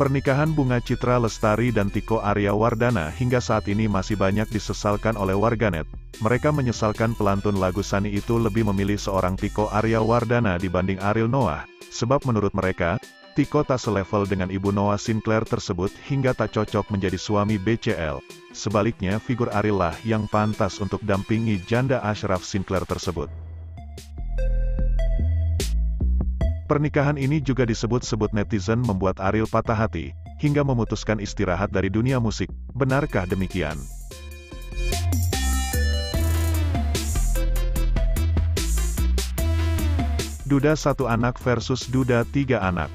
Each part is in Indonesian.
Pernikahan Bunga Citra Lestari dan Tiko Aryawardana hingga saat ini masih banyak disesalkan oleh warganet. Mereka menyesalkan pelantun lagu Sunny itu lebih memilih seorang Tiko Aryawardana dibanding Ariel Noah, sebab menurut mereka, Tiko tak selevel dengan ibu Noah Sinclair tersebut hingga tak cocok menjadi suami BCL. Sebaliknya figur Ariel lah yang pantas untuk dampingi janda Ashraf Sinclair tersebut. Pernikahan ini juga disebut-sebut netizen membuat Ariel patah hati, hingga memutuskan istirahat dari dunia musik. Benarkah demikian? Duda 1 anak versus Duda 3 anak.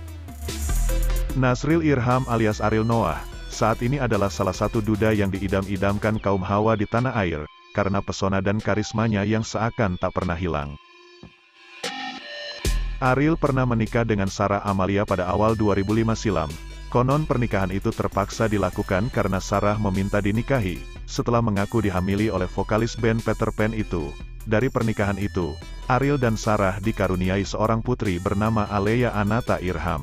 Nasril Irham alias Ariel Noah, saat ini adalah salah satu duda yang diidam-idamkan kaum hawa di tanah air, karena pesona dan karismanya yang seakan tak pernah hilang. Ariel pernah menikah dengan Sarah Amalia pada awal 2005 silam. Konon pernikahan itu terpaksa dilakukan karena Sarah meminta dinikahi, setelah mengaku dihamili oleh vokalis band Peter Pan itu. Dari pernikahan itu, Ariel dan Sarah dikaruniai seorang putri bernama Alea Anata Irham.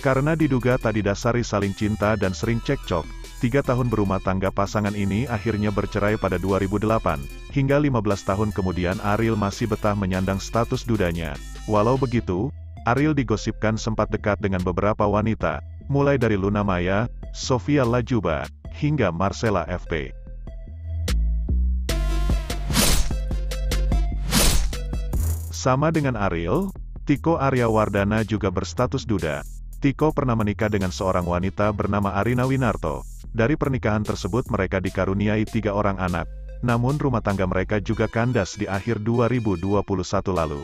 Karena diduga tak didasari saling cinta dan sering cekcok, 3 tahun berumah tangga pasangan ini akhirnya bercerai pada 2008. Hingga 15 tahun kemudian Ariel masih betah menyandang status dudanya. Walau begitu, Ariel digosipkan sempat dekat dengan beberapa wanita, mulai dari Luna Maya, Sofia Lajuba, hingga Marcella FP. Sama dengan Ariel, Tiko Aryawardana juga berstatus duda. Tiko pernah menikah dengan seorang wanita bernama Arina Winarto. Dari pernikahan tersebut mereka dikaruniai 3 orang anak. Namun rumah tangga mereka juga kandas di akhir 2021 lalu.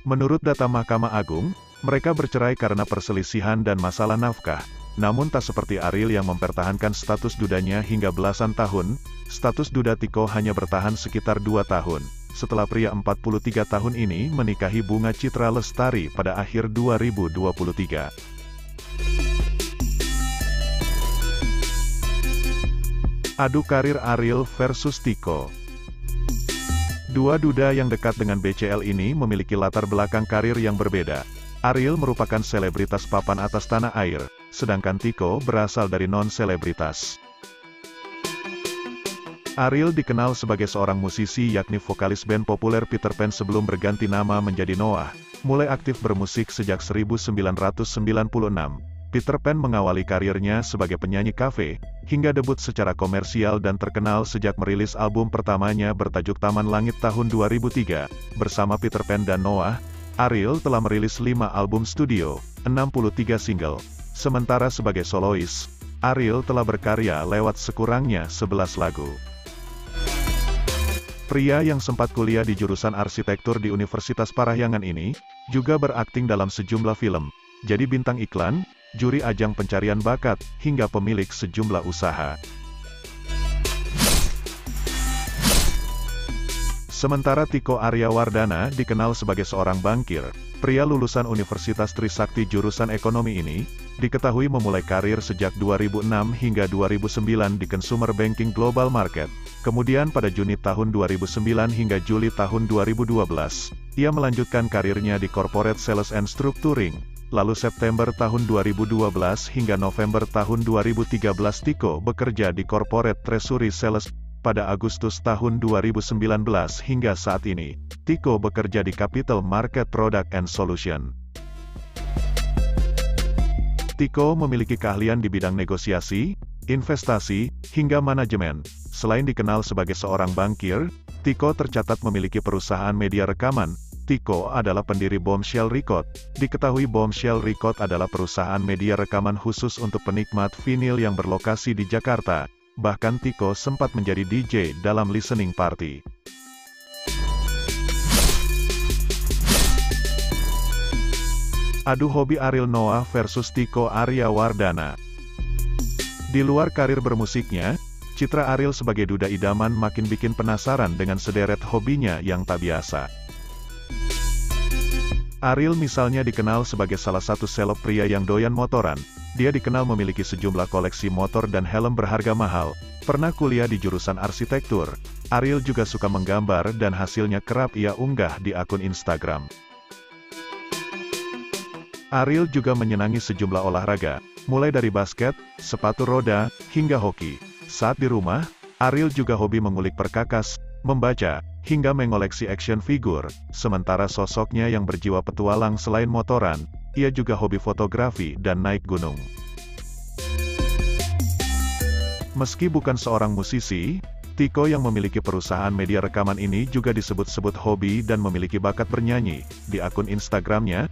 Menurut data Mahkamah Agung, mereka bercerai karena perselisihan dan masalah nafkah. Namun tak seperti Ariel yang mempertahankan status dudanya hingga belasan tahun, status duda Tiko hanya bertahan sekitar 2 tahun. Setelah pria 43 tahun ini menikahi Bunga Citra Lestari pada akhir 2023. Adu karir Ariel versus Tiko. Dua duda yang dekat dengan BCL ini memiliki latar belakang karir yang berbeda. Ariel merupakan selebritas papan atas tanah air, sedangkan Tiko berasal dari non-selebritas. Ariel dikenal sebagai seorang musisi yakni vokalis band populer Peter Pan sebelum berganti nama menjadi Noah. Mulai aktif bermusik sejak 1996. Peter Pan mengawali karirnya sebagai penyanyi kafe, hingga debut secara komersial dan terkenal sejak merilis album pertamanya bertajuk Taman Langit tahun 2003. Bersama Peter Pan dan Noah, Ariel telah merilis 5 album studio, 63 single. Sementara sebagai solois, Ariel telah berkarya lewat sekurangnya 11 lagu. Pria yang sempat kuliah di jurusan arsitektur di Universitas Parahyangan ini, juga berakting dalam sejumlah film, jadi bintang iklan, juri ajang pencarian bakat, hingga pemilik sejumlah usaha. Sementara Tiko Aryawardana dikenal sebagai seorang bankir, pria lulusan Universitas Trisakti jurusan ekonomi ini, diketahui memulai karir sejak 2006 hingga 2009 di consumer banking global market. Kemudian pada Juni tahun 2009 hingga Juli tahun 2012, ia melanjutkan karirnya di corporate sales and structuring. Lalu September tahun 2012 hingga November tahun 2013 Tiko bekerja di corporate treasury sales. Pada Agustus tahun 2019 hingga saat ini, Tiko bekerja di Capital Market Product and Solution. Tiko memiliki keahlian di bidang negosiasi, investasi, hingga manajemen. Selain dikenal sebagai seorang bankir, Tiko tercatat memiliki perusahaan media rekaman. Tiko adalah pendiri Bombshell Record. Diketahui Bombshell Record adalah perusahaan media rekaman khusus untuk penikmat vinil yang berlokasi di Jakarta. Bahkan Tiko sempat menjadi DJ dalam listening party. Adu hobi Ariel Noah versus Tiko Aryawardana. Di luar karir bermusiknya, citra Ariel sebagai duda idaman makin bikin penasaran dengan sederet hobinya yang tak biasa. Ariel misalnya dikenal sebagai salah satu seleb pria yang doyan motoran. Dia dikenal memiliki sejumlah koleksi motor dan helm berharga mahal. Pernah kuliah di jurusan arsitektur. Ariel juga suka menggambar dan hasilnya kerap ia unggah di akun Instagram. Ariel juga menyenangi sejumlah olahraga, mulai dari basket, sepatu roda, hingga hoki. Saat di rumah, Ariel juga hobi mengulik perkakas, membaca, hingga mengoleksi action figure. Sementara sosoknya yang berjiwa petualang selain motoran, ia juga hobi fotografi dan naik gunung. Meski bukan seorang musisi, Tiko yang memiliki perusahaan media rekaman ini juga disebut-sebut hobi dan memiliki bakat bernyanyi. Di akun Instagramnya,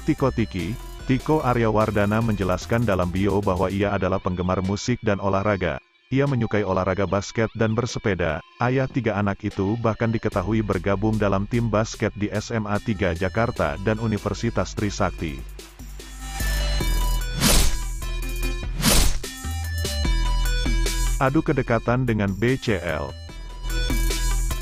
@tikotiki, Tiko Aryawardana menjelaskan dalam bio bahwa ia adalah penggemar musik dan olahraga. Ia menyukai olahraga basket dan bersepeda. Ayah 3 anak itu bahkan diketahui bergabung dalam tim basket di SMA 3 Jakarta dan Universitas Trisakti. Adu kedekatan dengan BCL.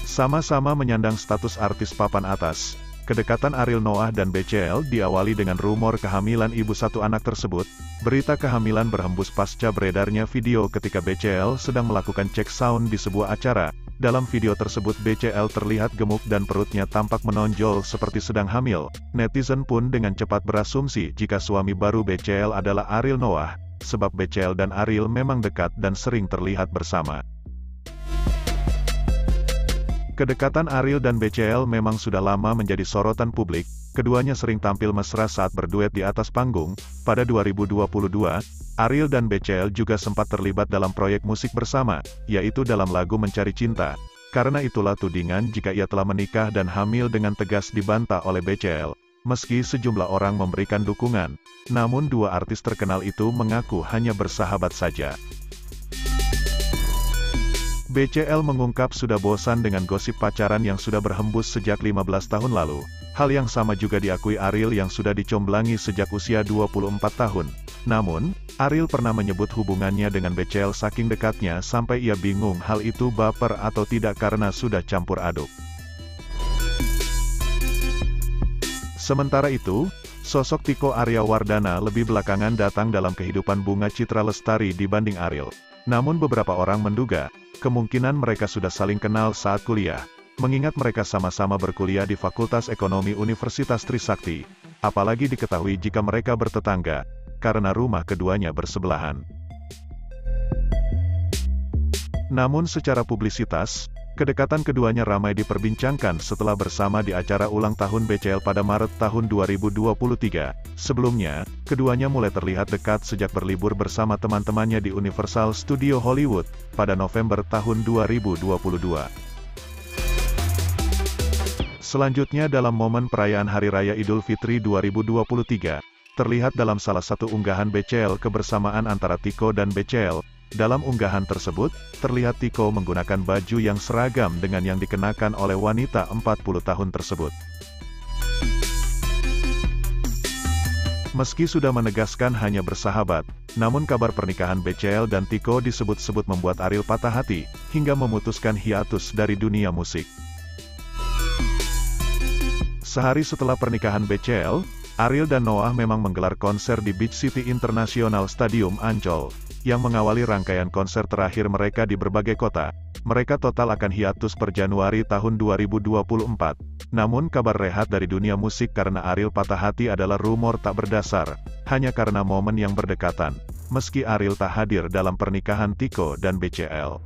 Sama-sama menyandang status artis papan atas, kedekatan Ariel Noah dan BCL diawali dengan rumor kehamilan ibu 1 anak tersebut. Berita kehamilan berhembus pasca beredarnya video ketika BCL sedang melakukan cek sound di sebuah acara. Dalam video tersebut BCL terlihat gemuk dan perutnya tampak menonjol seperti sedang hamil. Netizen pun dengan cepat berasumsi jika suami baru BCL adalah Ariel Noah, sebab BCL dan Ariel memang dekat dan sering terlihat bersama. Kedekatan Ariel dan BCL memang sudah lama menjadi sorotan publik. Keduanya sering tampil mesra saat berduet di atas panggung. Pada 2022, Ariel dan BCL juga sempat terlibat dalam proyek musik bersama, yaitu dalam lagu Mencari Cinta. Karena itulah tudingan jika ia telah menikah dan hamil dengan tegas dibantah oleh BCL. Meski sejumlah orang memberikan dukungan, namun 2 artis terkenal itu mengaku hanya bersahabat saja. BCL mengungkap sudah bosan dengan gosip pacaran yang sudah berhembus sejak 15 tahun lalu. Hal yang sama juga diakui Ariel yang sudah dicomblangi sejak usia 24 tahun. Namun, Ariel pernah menyebut hubungannya dengan BCL saking dekatnya sampai ia bingung hal itu baper atau tidak karena sudah campur aduk. Sementara itu, sosok Tiko Aryawardana lebih belakangan datang dalam kehidupan Bunga Citra Lestari dibanding Ariel. Namun beberapa orang menduga, kemungkinan mereka sudah saling kenal saat kuliah. Mengingat mereka sama-sama berkuliah di Fakultas Ekonomi Universitas Trisakti. Apalagi diketahui jika mereka bertetangga, karena rumah keduanya bersebelahan. Namun secara publisitas, kedekatan keduanya ramai diperbincangkan setelah bersama di acara ulang tahun BCL pada Maret tahun 2023. Sebelumnya, keduanya mulai terlihat dekat sejak berlibur bersama teman-temannya di Universal Studio Hollywood, pada November tahun 2022. Selanjutnya dalam momen perayaan Hari Raya Idul Fitri 2023, terlihat dalam salah satu unggahan BCL kebersamaan antara Tiko dan BCL. Dalam unggahan tersebut, terlihat Tiko menggunakan baju yang seragam dengan yang dikenakan oleh wanita 40 tahun tersebut. Meski sudah menegaskan hanya bersahabat, namun kabar pernikahan BCL dan Tiko disebut-sebut membuat Ariel patah hati, hingga memutuskan hiatus dari dunia musik. Sehari setelah pernikahan BCL, Ariel dan Noah memang menggelar konser di Beach City International Stadium Ancol, yang mengawali rangkaian konser terakhir mereka di berbagai kota. Mereka total akan hiatus per Januari tahun 2024. Namun kabar rehat dari dunia musik karena Ariel patah hati adalah rumor tak berdasar, hanya karena momen yang berdekatan. Meski Ariel tak hadir dalam pernikahan Tiko dan BCL.